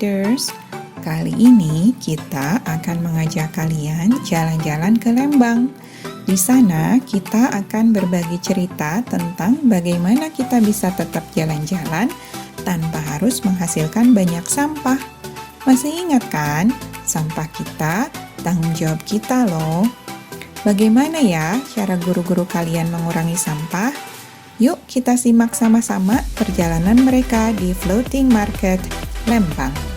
Readers. Kali ini kita akan mengajak kalian jalan-jalan ke Lembang. Di sana kita akan berbagi cerita tentang bagaimana kita bisa tetap jalan-jalan tanpa harus menghasilkan banyak sampah. Masih ingat kan? Sampah kita tanggung jawab kita loh. Bagaimana ya cara guru-guru kalian mengurangi sampah? Yuk kita simak sama-sama perjalanan mereka di Floating Market Lembang.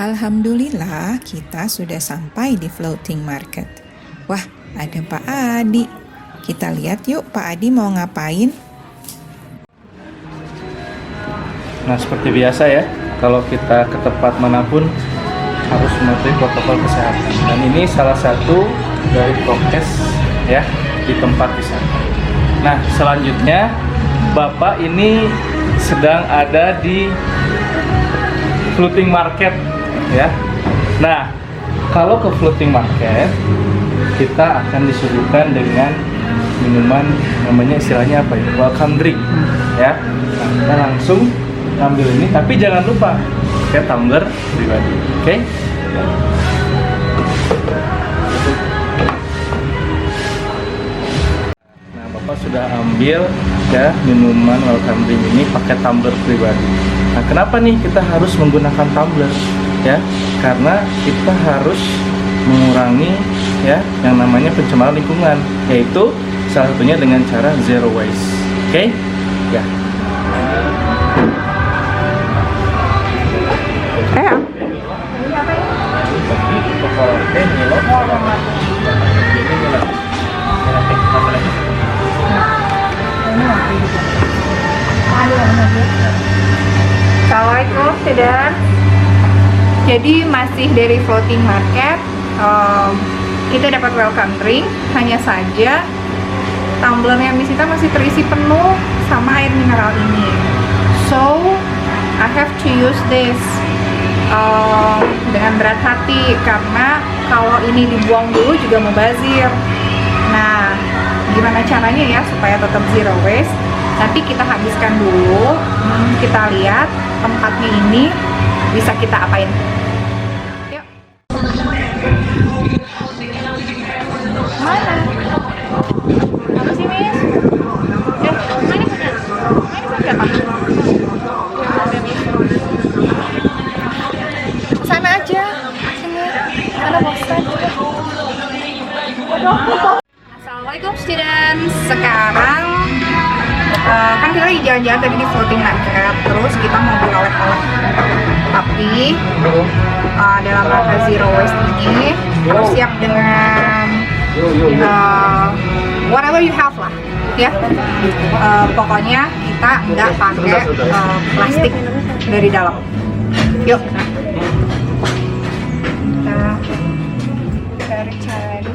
Alhamdulillah, kita sudah sampai di Floating Market. Wah, ada Pak Adi. Kita lihat yuk Pak Adi mau ngapain. Nah, seperti biasa ya, kalau kita ke tempat manapun harus mematuhi protokol kesehatan. Dan ini salah satu dari prokes ya di tempat wisata. Nah, selanjutnya Bapak ini sedang ada di Floating Market ya. Nah, kalau ke Floating Market kita akan disuguhkan dengan minuman, namanya istilahnya apa ya, welcome drink ya. Nah, kita langsung ambil ini, tapi jangan lupa pakai tumbler pribadi, oke? Nah, Bapak sudah ambil ya minuman welcome drink ini pakai tumbler pribadi. Nah, kenapa nih kita harus menggunakan tumbler? Ya, karena kita harus mengurangi ya yang namanya pencemaran lingkungan, yaitu salah satunya dengan cara zero waste. Oke? Ya. Assalamualaikum, student. Jadi masih dari Floating Market, kita dapat welcome drink. Hanya saja tumblernya Miss Nita masih terisi penuh sama air mineral ini. So I have to use this dengan berat hati, karena kalau ini dibuang dulu juga mubazir. Nah, gimana caranya ya supaya tetap zero waste? Nanti kita habiskan dulu. Kita lihat tempatnya ini bisa kita apain. Yuk. Mana? Apa sih, Miss? Mana siapa? Sana aja. Sini. Sana bosan. Assalamualaikum students. Sekarang kan kita lagi jalan-jalan tadi di Floating Market, terus kita mau beli oleh-oleh, tapi dalam rangka zero waste ini harus siap dengan whatever you have lah ya. Pokoknya kita nggak pakai plastik dari dalam. Yuk kita cari-cari.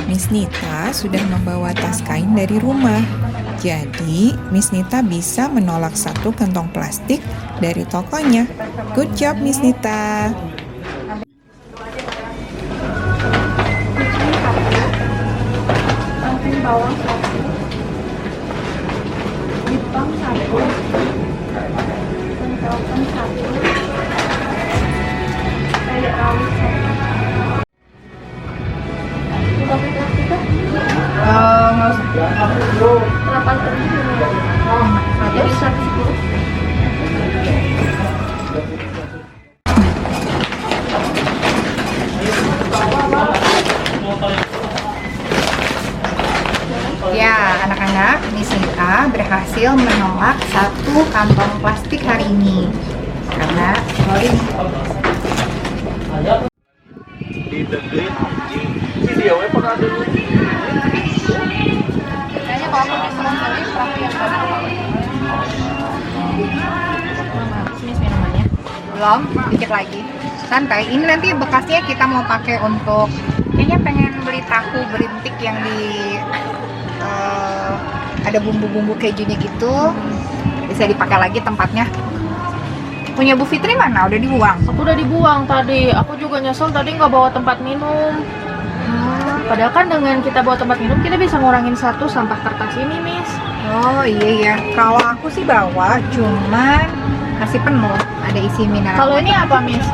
Miss Nita sudah membawa tas kain dari rumah. Jadi, Miss Nita bisa menolak satu kantong plastik dari tokonya. Good job, Miss Nita. Bawang satu, Jepang satu, pentolkan satu, kayak rawit satu. Kopi plastik kan? Nggak usah. 8 jadi 110. Ya, anak-anak, Miss Nita berhasil menolak satu kantong plastik hari ini karena sorry. Didengerin videonya pernah dulu. Kayaknya kalau aku bisa tadi perahu yang mana? Habis Miss minumannya. Belum, dikit lagi. Santai. Ini nanti bekasnya kita mau pakai untuk, kayaknya pengen beli tahu berintik yang di ada bumbu-bumbu kejunya gitu. Bisa dipakai lagi tempatnya. Punya Bu Fitri mana? Udah dibuang. Aku udah dibuang tadi. Aku juga nyesel tadi nggak bawa tempat minum. Padahal kan dengan kita bawa tempat minum kita bisa ngurangin satu sampah kertas ini, Miss. Oh iya ya. Kalau aku sih bawa, cuman masih penuh. Ada isi mineral. Kalau ini apa, Miss?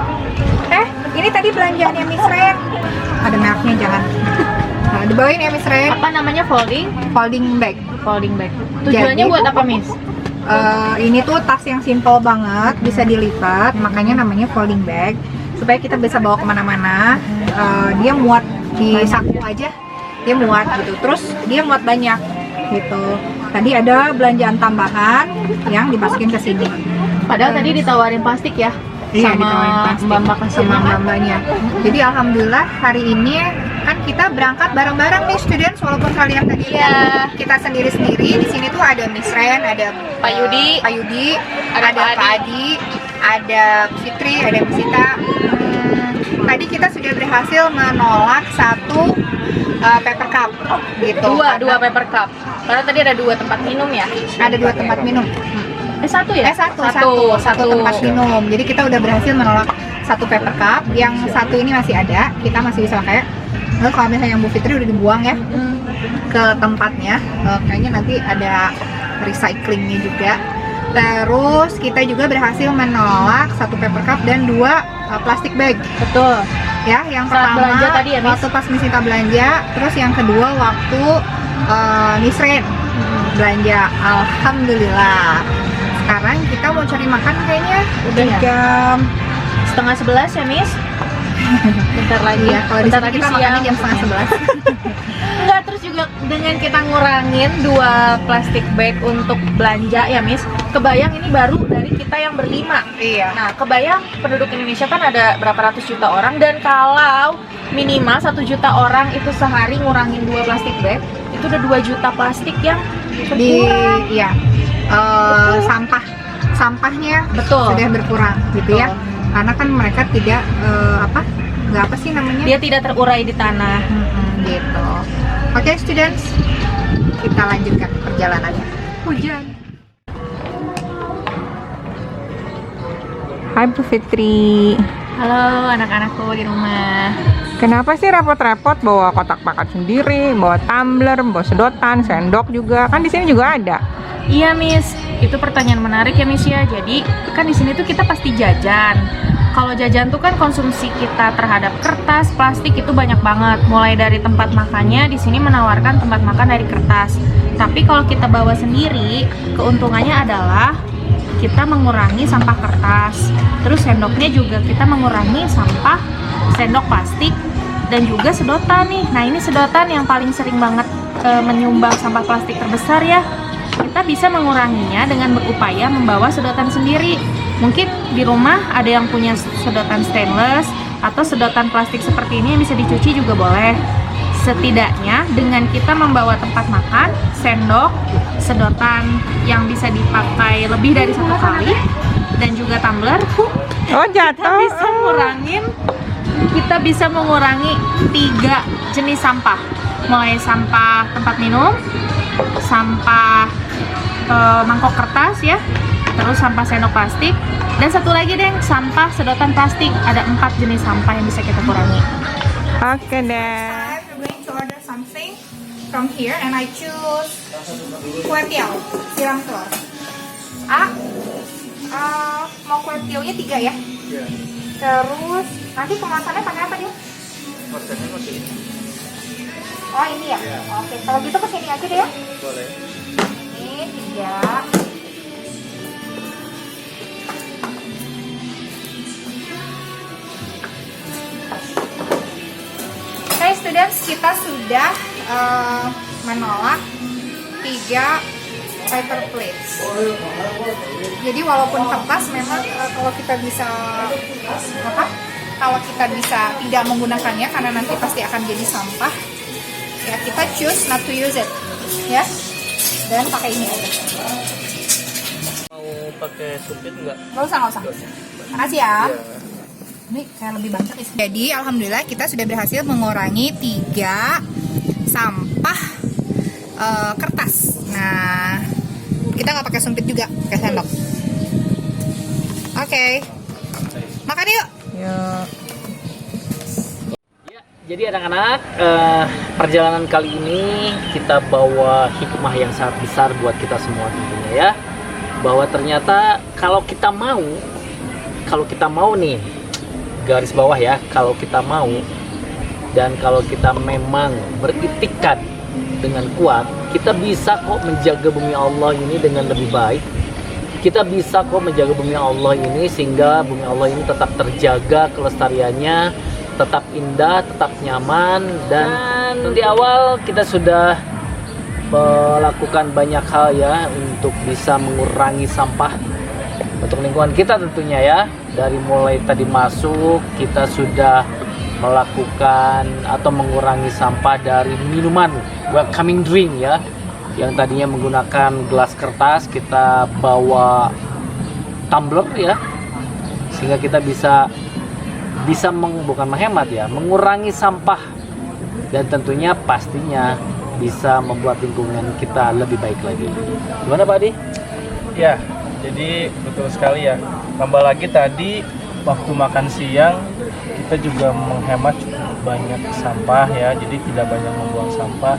Ini tadi belanjaannya Miss Ren. Ada mereknya jangan. Nah, dibawain ya Miss Ren. Apa namanya? Folding Folding bag. Tujuannya Jadi, buat apa, Miss? Ini tuh tas yang simple banget, bisa dilipat, makanya namanya folding bag. Supaya kita bisa bawa kemana-mana. Dia muat di saku aja, dia muat gitu. Terus dia muat banyak gitu. Tadi ada belanjaan tambahan yang dimasukin ke sini. Padahal tadi ditawarin plastik ya. Iya, sama ditawarin plastik. mbak-mbak kasir Sama mama. mbak-mbaknya. Jadi alhamdulillah hari ini kan kita berangkat bareng-bareng nih students, walaupun kalian tadi Iya. lihat kita sendiri-sendiri. Di sini tuh ada Miss Ren, ada Pak Yudi, Pak Yudi, ada ada Pak Pak Adi, ada Fitri, ada Miss Sita. Tadi kita sudah berhasil menolak satu paper cup gitu. dua paper cup. Karena tadi ada 2 tempat minum ya. Ada 2 tempat minum. Satu ya? Satu tempat minum. Jadi kita udah berhasil menolak satu paper cup. Yang satu ini masih ada, kita masih bisa pakai. Lalu kalau misalnya yang Bu Fitri udah dibuang ya ke tempatnya, kayaknya nanti ada recyclingnya juga. Terus kita juga berhasil menolak satu paper cup dan 2 plastik bag. Betul. Ya, yang Saat pertama belanja tadi ya, Miss? waktu pas Miss Sita belanja, terus yang kedua waktu Miss Ren belanja. Alhamdulillah. Sekarang kita mau cari makan kayaknya Udah ya? jam 10:30 ya, Miss? Bentar lagi ya. Kalau di bentar sini lagi kita siang. makannya jam setengah 11. Enggak, terus juga dengan kita ngurangin 2 plastik bag untuk belanja ya, Miss. Kebayang ini baru dari kita yang berlima. Iya. Nah, kebayang penduduk Indonesia kan ada berapa ratus juta orang, dan kalau minimal 1 juta orang itu sehari ngurangin 2 plastik bag, itu udah 2 juta plastik yang berkurang. Iya. Sampahnya Betul. sudah berkurang gitu ya. Betul. Karena kan mereka tidak nggak apa sih namanya? Dia tidak terurai di tanah. Gitu. Oke, students, kita lanjutkan perjalanannya. Hujan. Hai Bu Fitri. Halo anak-anakku di rumah. Kenapa sih repot-repot bawa kotak makan sendiri, bawa tumbler, bawa sedotan, sendok juga? Kan di sini juga ada. Iya, Miss. Itu pertanyaan menarik ya, Miss ya. Jadi, kan di sini tuh kita pasti jajan. Kalau jajan tuh kan konsumsi kita terhadap kertas, plastik itu banyak banget. Mulai dari tempat makannya, di sini menawarkan tempat makan dari kertas. Tapi kalau kita bawa sendiri, keuntungannya adalah kita mengurangi sampah kertas. Terus sendoknya juga kita mengurangi sampah sendok plastik dan juga sedotan nih. Nah, ini sedotan yang paling sering banget menyumbang sampah plastik terbesar ya. Kita bisa menguranginya dengan berupaya membawa sedotan sendiri. Mungkin di rumah ada yang punya sedotan stainless atau sedotan plastik seperti ini yang bisa dicuci juga boleh. Setidaknya dengan kita membawa tempat makan, sendok, sedotan yang bisa dipakai lebih dari 1 kali, dan juga tumbler, Oh, jatuh. kita bisa mengurangi 3 jenis sampah. Mulai sampah tempat minum, sampah mangkok kertas ya, terus sampah sendok plastik, dan satu lagi deh, sampah sedotan plastik. Ada 4 jenis sampah yang bisa kita kurangi. Oke deh. I'm going to order something from here and I choose kue tiaw, siram telur. Mau kue tiawnya 3 ya? Iya. Terus nanti kemasannya pakai apa dia? Makannya masih Oh ini ya? Iya. Oke, kalau gitu kesini aja deh ya. boleh. Ini 3. Hey students, kita sudah menolak 3 paper plates. Jadi walaupun kertas memang kalau kita bisa kalau kita bisa tidak menggunakannya karena nanti pasti akan jadi sampah, ya kita choose not to use it, ya. Dan pakai ini aja. Mau pakai sumpit nggak? Nggak usah. Makasih ya. Ini kayak lebih banyak isi. Jadi alhamdulillah kita sudah berhasil mengurangi 3 sampah kertas. Nah, kita nggak pakai sumpit juga, pakai sendok. Oke. Makan yuk. Yuk. Ya, jadi anak-anak, perjalanan kali ini kita bawa hikmah yang sangat besar buat kita semua tentunya ya. Bahwa ternyata kalau kita mau nih, garis bawah ya, kalau kita mau dan kalau kita memang beritikad dengan kuat, kita bisa kok menjaga bumi Allah ini dengan lebih baik. Kita bisa kok menjaga bumi Allah ini sehingga bumi Allah ini tetap terjaga kelestariannya, tetap indah, tetap nyaman. Dan di awal kita sudah melakukan banyak hal ya untuk bisa mengurangi sampah untuk lingkungan kita tentunya ya. Dari mulai tadi masuk kita sudah melakukan atau mengurangi sampah dari minuman welcoming drink ya, yang tadinya menggunakan gelas kertas kita bawa tumbler ya, sehingga kita bisa bukan menghemat ya, mengurangi sampah, dan tentunya pastinya bisa membuat lingkungan kita lebih baik lagi. Gimana Pak Adi? Ya, jadi betul sekali ya. Tambah lagi tadi waktu makan siang kita juga menghemat cukup banyak sampah ya. Jadi tidak banyak membuang sampah.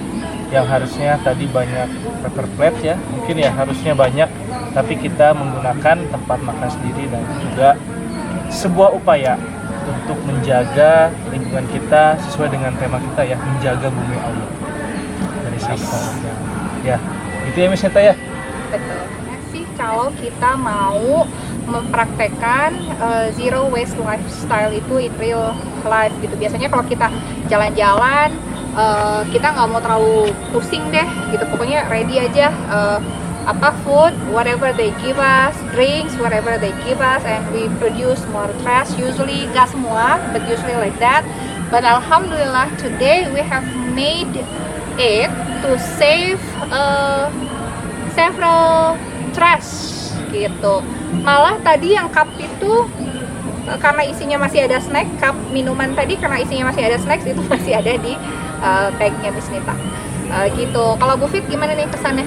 Yang harusnya tadi banyak paper plate ya, mungkin ya harusnya banyak, tapi kita menggunakan tempat makan sendiri, dan juga sebuah upaya untuk menjaga lingkungan kita sesuai dengan tema kita ya, menjaga bumi Allah dari sampah. Ya, gitu ya Miss Neta ya. Betul. Sih kalau kita mau mempraktekkan zero waste lifestyle itu in real life gitu. Biasanya kalau kita jalan-jalan kita nggak mau terlalu pusing deh gitu, pokoknya ready aja food, whatever they give us, drinks, whatever they give us, and we produce more trash. Usually nggak semua, but usually like that. But alhamdulillah today we have made it to save several trash gitu. Malah tadi yang cup itu karena isinya masih ada snack, cup minuman tadi karena isinya masih ada snacks, itu masih ada di tagnya Miss Nita gitu. Kalau Bu Fit gimana nih kesannya?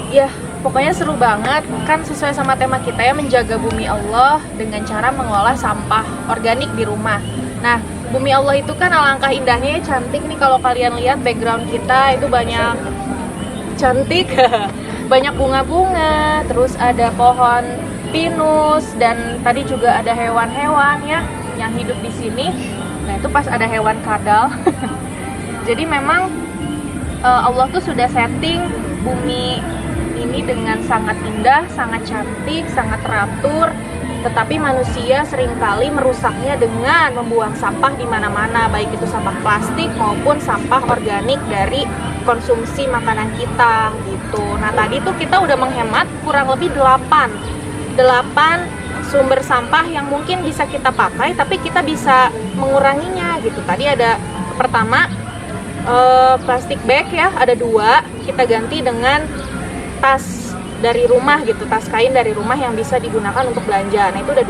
Ya, pokoknya seru banget, kan sesuai sama tema kita ya, menjaga bumi Allah dengan cara mengolah sampah organik di rumah. Nah, bumi Allah itu kan alangkah indahnya ya, cantik nih kalau kalian lihat background kita itu banyak cantik, banyak bunga-bunga, terus ada pohon pinus, dan tadi juga ada hewan-hewan ya yang hidup di sini. Nah, itu pas ada hewan kadal. Jadi memang Allah tuh sudah setting bumi ini dengan sangat indah, sangat cantik, sangat teratur. Tetapi manusia seringkali merusaknya dengan membuang sampah di mana-mana, baik itu sampah plastik maupun sampah organik dari konsumsi makanan kita gitu. Nah, tadi tuh kita udah menghemat kurang lebih 8 sumber sampah yang mungkin bisa kita pakai, tapi kita bisa menguranginya gitu. Tadi ada pertama plastik bag ya, ada 2, kita ganti dengan tas dari rumah gitu, tas kain dari rumah yang bisa digunakan untuk belanja. Nah, itu udah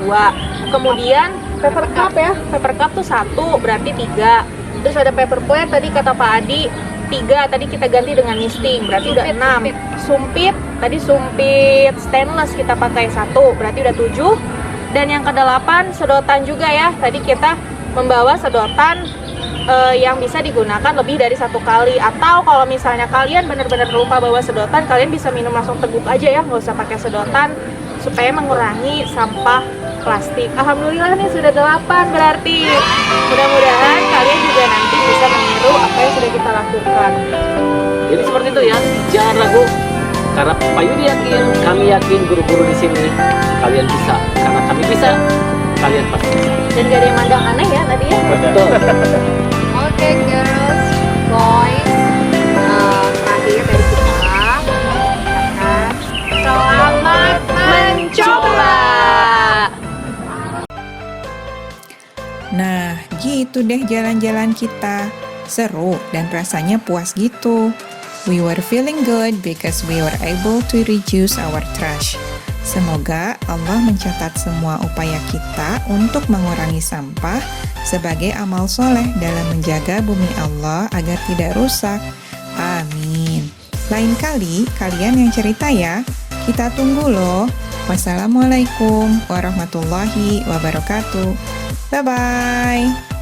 2. Kemudian paper cup ya, paper cup tuh 1, berarti 3. Terus ada paper plate tadi kata Pak Adi 3, tadi kita ganti dengan misting, berarti udah 6. Sumpit, tadi sumpit stainless kita pakai 1, berarti udah 7. Dan yang ke-8 sedotan juga ya, tadi kita membawa sedotan yang bisa digunakan lebih dari 1 kali. Atau kalau misalnya kalian benar-benar lupa bawa sedotan, kalian bisa minum langsung teguk aja ya, nggak usah pakai sedotan, supaya mengurangi sampah plastik. Alhamdulillah nih sudah 8 berarti. Mudah-mudahan kalian juga nanti bisa meniru apa yang sudah kita lakukan. Jadi seperti itu ya, jangan ragu. Karena Pak Yudi yakin, kami yakin, guru-guru di sini kalian bisa. Karena kami bisa, kalian pasti bisa. Dan gak ada yang mandang aneh ya tadi ya. Betul. Oke, girls, boys, terakhir dari kita katakan selamat mencoba. Nah, gitu deh jalan-jalan kita. Seru dan rasanya puas gitu. We were feeling good because we were able to reduce our trash. Semoga Allah mencatat semua upaya kita untuk mengurangi sampah sebagai amal soleh dalam menjaga bumi Allah agar tidak rusak. Amin. Lain kali kalian yang cerita ya. Kita tunggu loh. Wassalamualaikum warahmatullahi wabarakatuh. Bye-bye.